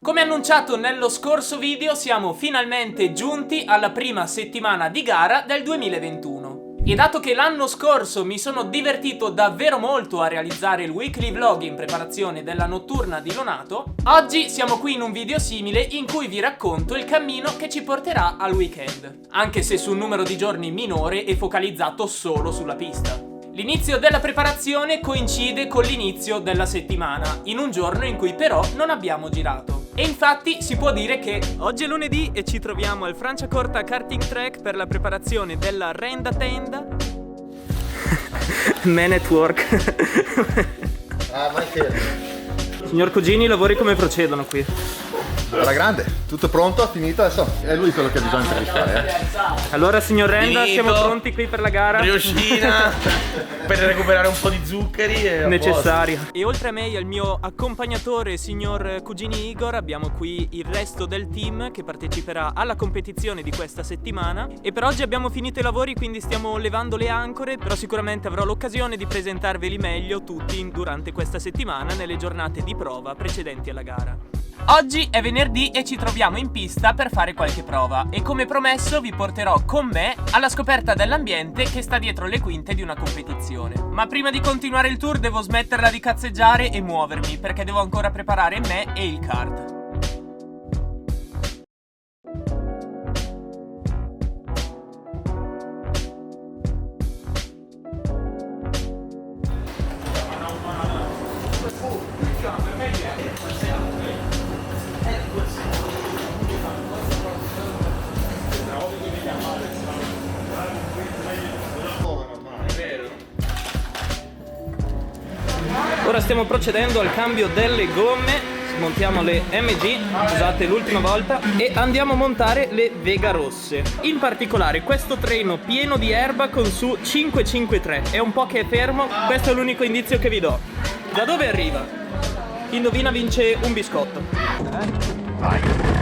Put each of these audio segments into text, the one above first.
Come annunciato nello scorso video, siamo finalmente giunti alla prima settimana di gara del 2021. E dato che l'anno scorso mi sono divertito davvero molto a realizzare il weekly vlog in preparazione della notturna di Lonato, oggi siamo qui in un video simile in cui vi racconto il cammino che ci porterà al weekend, anche se su un numero di giorni minore e focalizzato solo sulla pista. L'inizio della preparazione coincide con l'inizio della settimana, in un giorno in cui però non abbiamo girato. E infatti si può dire che oggi è lunedì e ci troviamo al Franciacorta Karting Track per la preparazione della Renda Tenda Man at Work. Vai fermo. Signor Cugini, i lavori come procedono qui? Alla grande, tutto pronto, finito, adesso è lui quello che bisogna intervistare. Allora signor Renda, Finito. siamo pronti qui per la gara? Brioscina per recuperare un po' di zuccheri e Necessaria. E oltre a me e al mio accompagnatore signor Cugini Igor abbiamo qui il resto del team che parteciperà alla competizione di questa settimana. E per oggi abbiamo finito i lavori, quindi stiamo levando le ancore, però sicuramente avrò l'occasione di presentarveli meglio tutti durante questa settimana nelle giornate di prova precedenti alla gara. Oggi è venerdì e ci troviamo in pista per fare qualche prova e come promesso vi porterò con me alla scoperta dell'ambiente che sta dietro le quinte di una competizione. Ma prima di continuare il tour devo smetterla di cazzeggiare e muovermi perché devo ancora preparare me e il kart. Ora stiamo procedendo al cambio delle gomme, smontiamo le MG usate l'ultima volta e andiamo a montare le Vega rosse. In particolare questo treno pieno di erba con su 553, è un po' che è fermo, questo è l'unico indizio che vi do. Da dove arriva? Chi indovina vince un biscotto. Vai.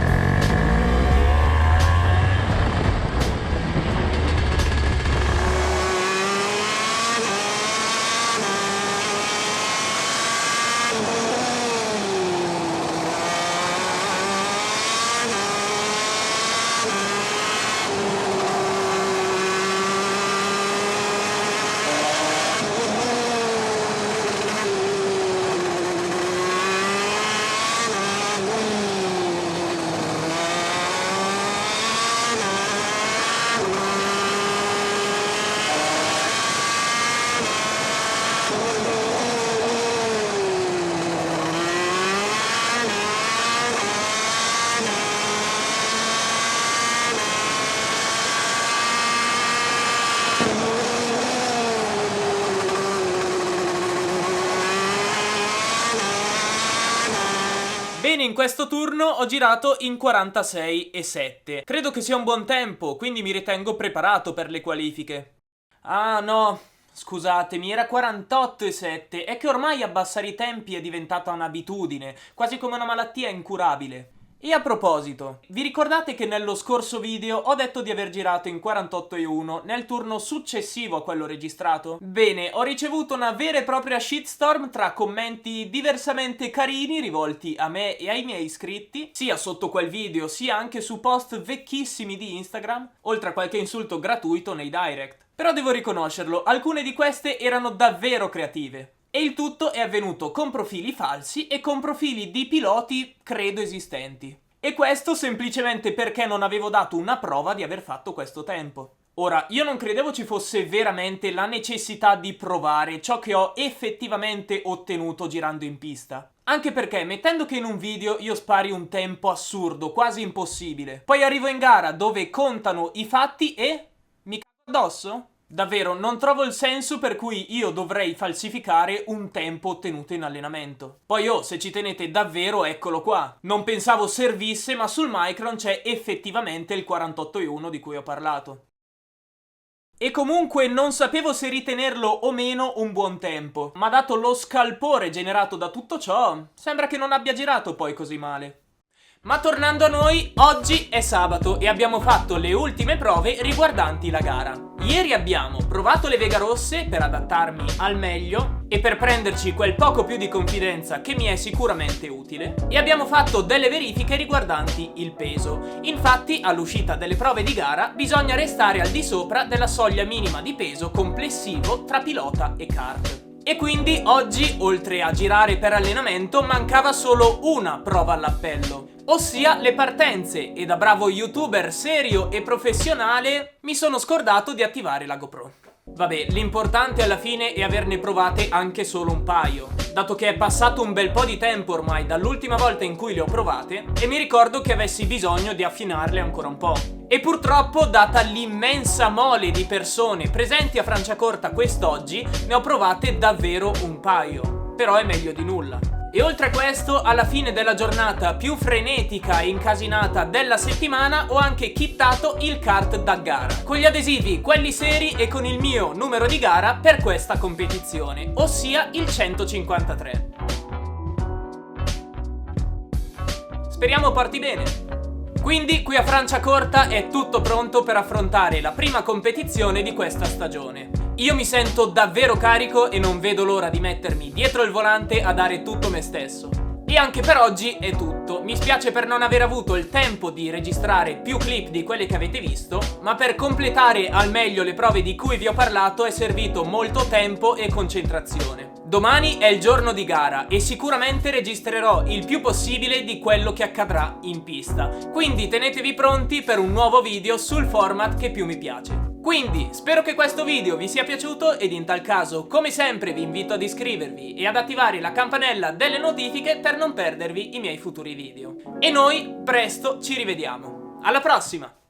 Bene, in questo turno ho girato in 46,7. Credo che sia un buon tempo, quindi mi ritengo preparato per le qualifiche. Ah no, scusatemi, era 48,7. È che ormai abbassare i tempi è diventata un'abitudine, quasi come una malattia incurabile. E a proposito, vi ricordate che nello scorso video ho detto di aver girato in 48,1 nel turno successivo a quello registrato? Bene, ho ricevuto una vera e propria shitstorm tra commenti diversamente carini rivolti a me e ai miei iscritti, sia sotto quel video sia anche su post vecchissimi di Instagram, oltre a qualche insulto gratuito nei direct. Però devo riconoscerlo, alcune di queste erano davvero creative. E il tutto è avvenuto con profili falsi e con profili di piloti credo esistenti. E questo semplicemente perché non avevo dato una prova di aver fatto questo tempo. Ora, io non credevo ci fosse veramente la necessità di provare ciò che ho effettivamente ottenuto girando in pista. Anche perché, mettendo che in un video io spari un tempo assurdo, quasi impossibile, poi arrivo in gara dove contano i fatti e mi cago addosso? Davvero, non trovo il senso per cui io dovrei falsificare un tempo ottenuto in allenamento. Poi se ci tenete davvero, eccolo qua. Non pensavo servisse, ma sul Micron c'è effettivamente il 48,1 di cui ho parlato. E comunque non sapevo se ritenerlo o meno un buon tempo, ma dato lo scalpore generato da tutto ciò, sembra che non abbia girato poi così male. Ma tornando a noi, oggi è sabato e abbiamo fatto le ultime prove riguardanti la gara. Ieri abbiamo provato le Vega rosse per adattarmi al meglio e per prenderci quel poco più di confidenza che mi è sicuramente utile, e abbiamo fatto delle verifiche riguardanti il peso. Infatti, all'uscita delle prove di gara bisogna restare al di sopra della soglia minima di peso complessivo tra pilota e kart. E quindi oggi, oltre a girare per allenamento, mancava solo una prova all'appello, ossia le partenze, e da bravo youtuber serio e professionale mi sono scordato di attivare la GoPro. Vabbè, l'importante alla fine è averne provate anche solo un paio, dato che è passato un bel po' di tempo ormai dall'ultima volta in cui le ho provate e mi ricordo che avessi bisogno di affinarle ancora un po'. E purtroppo, data l'immensa mole di persone presenti a Franciacorta quest'oggi, ne ho provate davvero un paio, però è meglio di nulla. E oltre a questo, alla fine della giornata più frenetica e incasinata della settimana, ho anche kittato il kart da gara, con gli adesivi, quelli seri, e con il mio numero di gara per questa competizione, ossia il 153. Speriamo porti bene. Quindi qui a Franciacorta è tutto pronto per affrontare la prima competizione di questa stagione. Io mi sento davvero carico e non vedo l'ora di mettermi dietro il volante a dare tutto me stesso. E anche per oggi è tutto. Mi spiace per non aver avuto il tempo di registrare più clip di quelle che avete visto, ma per completare al meglio le prove di cui vi ho parlato è servito molto tempo e concentrazione. Domani è il giorno di gara e sicuramente registrerò il più possibile di quello che accadrà in pista, quindi tenetevi pronti per un nuovo video sul format che più mi piace. Quindi spero che questo video vi sia piaciuto ed in tal caso, come sempre, vi invito ad iscrivervi e ad attivare la campanella delle notifiche per non perdervi i miei futuri video. E noi presto ci rivediamo. Alla prossima!